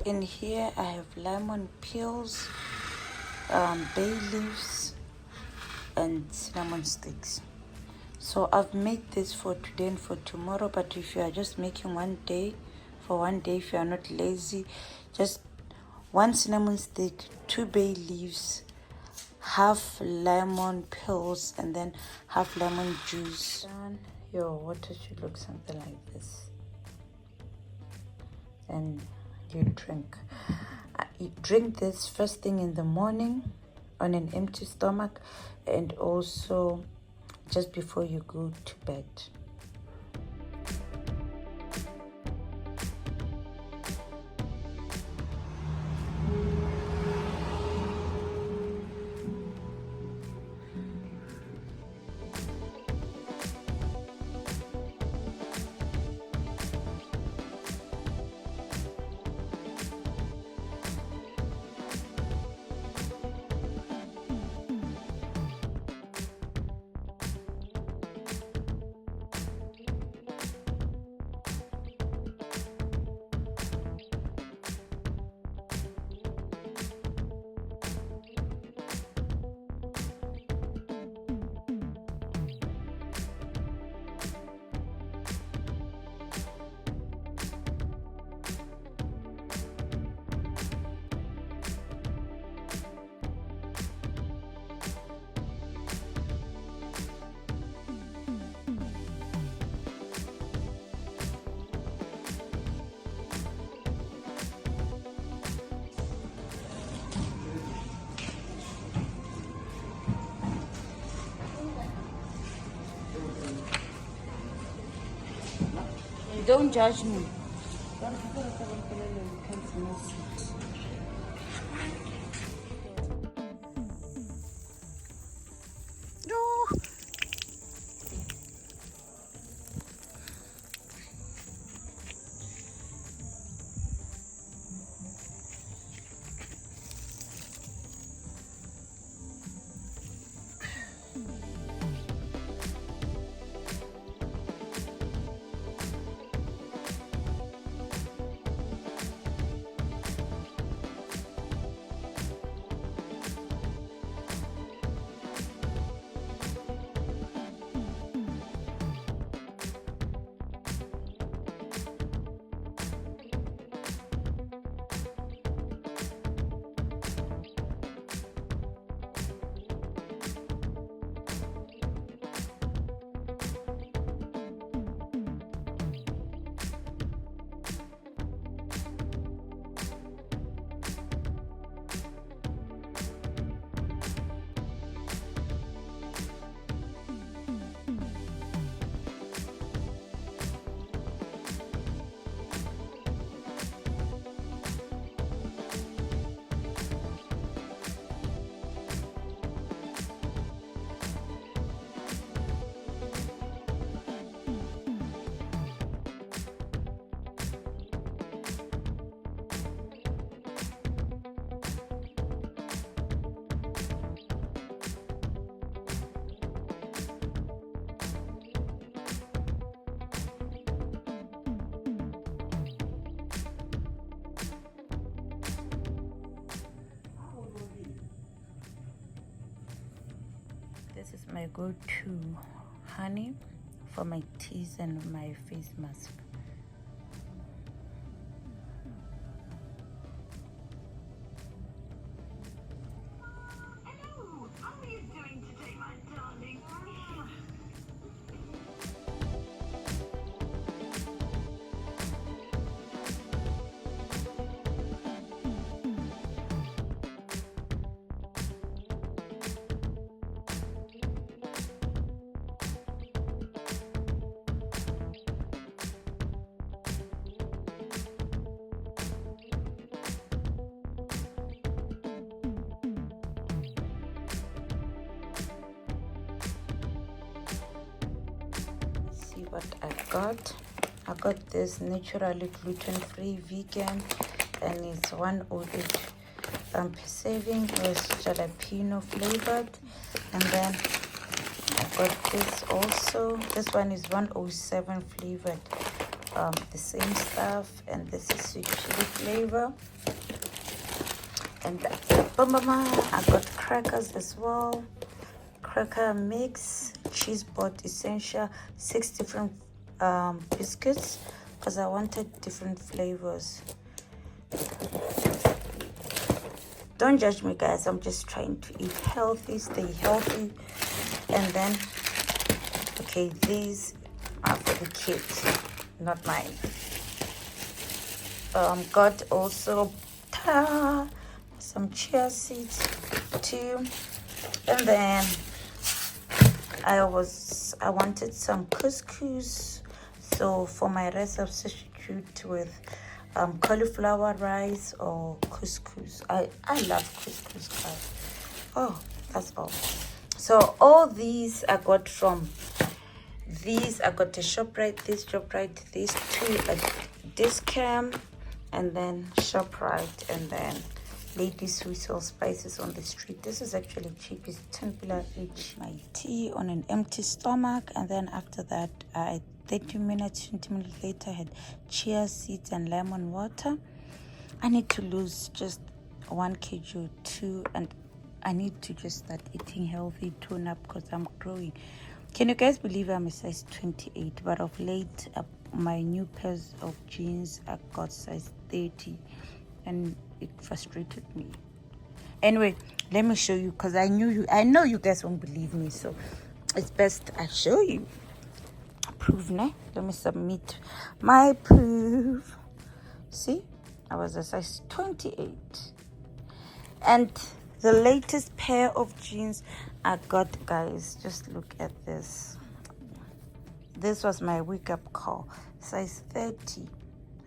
In here I have lemon peels, bay leaves, and cinnamon sticks. So I've made this for today and for tomorrow, but if you are just making one day, for one day, if you are not lazy, just 1 cinnamon stick, 2 bay leaves, half lemon peels, and then half lemon juice. Your water should look something like this. And you drink. You drink this first thing in the morning on an empty stomach, and also just before you go to bed. Don't judge me. No. This is my go-to honey for my teas and my face mask. Hello, how are you doing today, my darling? What I got this naturally gluten-free vegan, and it's 108 per serving. It's jalapeno flavored. And then I got this also. This one is 107 flavored. the same stuff, and this is sweet chili flavor. And I got crackers as well, cracker mix, cheese board essential, 6 different biscuits because I wanted different flavors. Don't judge me, guys, I'm just trying to eat healthy, stay healthy. And then okay, these are for the kids, not mine. Got also some chia seeds too, and then I wanted some couscous, so for my rice I'll substitute with cauliflower rice or couscous. I love couscous, guys. Oh, that's all. So all these I got from these. I got the ShopRite, this ShopRite, these two at Discam, and then ShopRite, and then ladies who sell spices on the street. This is actually cheap, it's 10 pila each. My tea on an empty stomach, and then after that 20 minutes later I had chia seeds and lemon water. I need to lose just 1 kg or 2, and I need to just start eating healthy, tune up, because I'm growing. Can you guys believe I'm a size 28, but of late my new pairs of jeans I got size 30, and it frustrated me. Anyway, let me show you, because I know you guys won't believe me, so it's best I show you. Proof, ne? Let me submit my proof. See, I was a size 28, and the latest pair of jeans I got, guys, just look at this. This was my wake up call, size 30.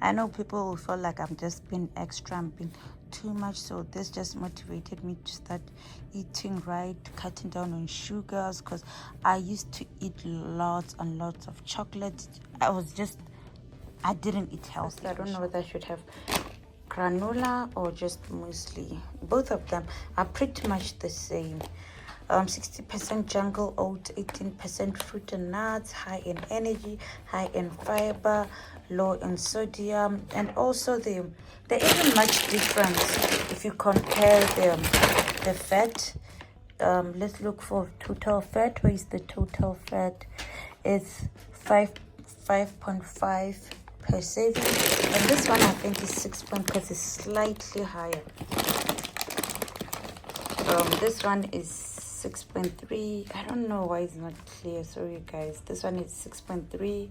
I know people will feel like I'm just being extra, I'm being too much, so this just motivated me to start eating right, cutting down on sugars, because I used to eat lots and lots of chocolate. I didn't eat healthy. I don't know whether I should have granola or just muesli. Both of them are pretty much the same. 60% jungle oat, 18% fruit and nuts, high in energy, high in fiber, low in sodium, and also there isn't much difference if you compare the fat. Let's look for total fat. Where is the total fat? It's 5.5 per serving, and this one I think is 6 because it's slightly higher. This one is 6.3. I don't know why it's not clear, sorry guys. This one is 6.3.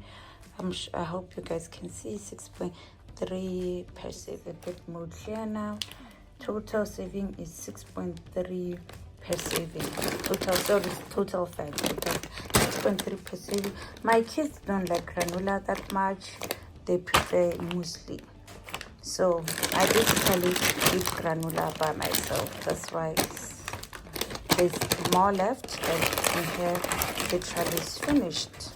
I hope you guys can see 6.3 per serving. A bit more clear now. Total serving is 6.3 per serving. Total fat, 6.3 per serving. My kids don't like granola that much, they prefer muesli, so I basically eat granola by myself. That's why there's more left, and here literally is finished.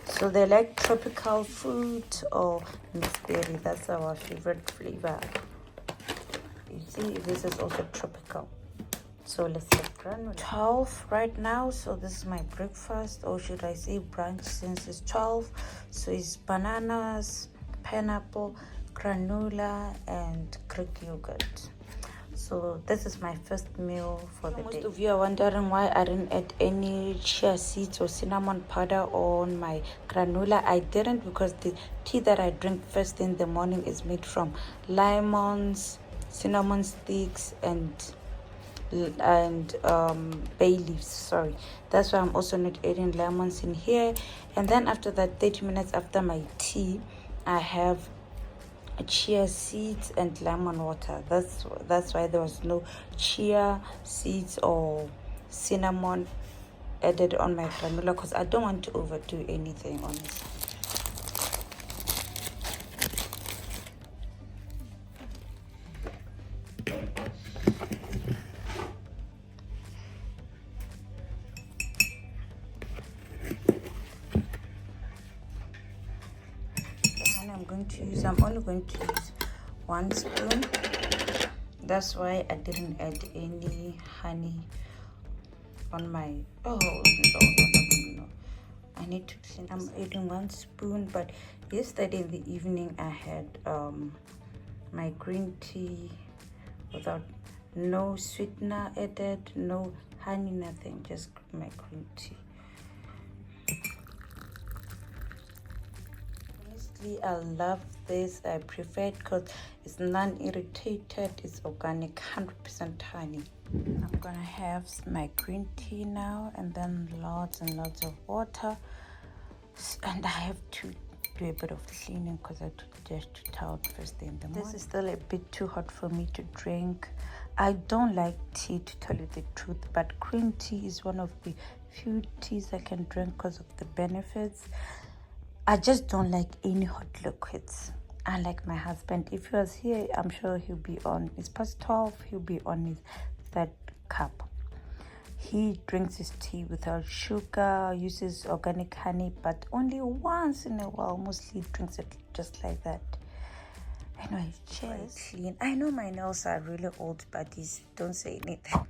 So they like tropical fruit or mixed berry. That's our favorite flavor. You see, this is also tropical. So let's get granola. 12 right now, so this is my breakfast, or should I say brunch, since it's 12. So it's bananas, pineapple, granola, and Greek yogurt. So this is my first meal for the day. Most of you are wondering why I didn't add any chia seeds or cinnamon powder on my granola. I didn't, because the tea that I drink first in the morning is made from lemons, cinnamon sticks, and bay leaves. Sorry, that's why I'm also not adding lemons in here. And then after that, 30 minutes after my tea, I have chia seeds and lemon water. That's why there was no chia seeds or cinnamon added on my granola, because I don't want to overdo anything on this. I'm only going to use 1 spoon. That's why I didn't add any honey on my no. I need to clean. I'm eating 1 spoon, but yesterday in the evening I had my green tea without no sweetener added, no honey, nothing, just my green tea. Honestly, I love this. I prefer it because it's non-irritated, it's organic, 100% honey. I'm gonna have my green tea now, and then lots and lots of water. And I have to do a bit of cleaning because I took the dish to towel first thing in the morning. This is still a bit too hot for me to drink. I don't like tea, to tell you the truth, but green tea is one of the few teas I can drink because of the benefits. I just don't like any hot liquids. Unlike my husband, if he was here, I'm sure he'll be on. It's past 12, he'll be on his 3rd cup. He drinks his tea without sugar, uses organic honey, but only once in a while. Mostly drinks it just like that. Anyway, cheers. Clean. I know my nails are really old, but don't say anything.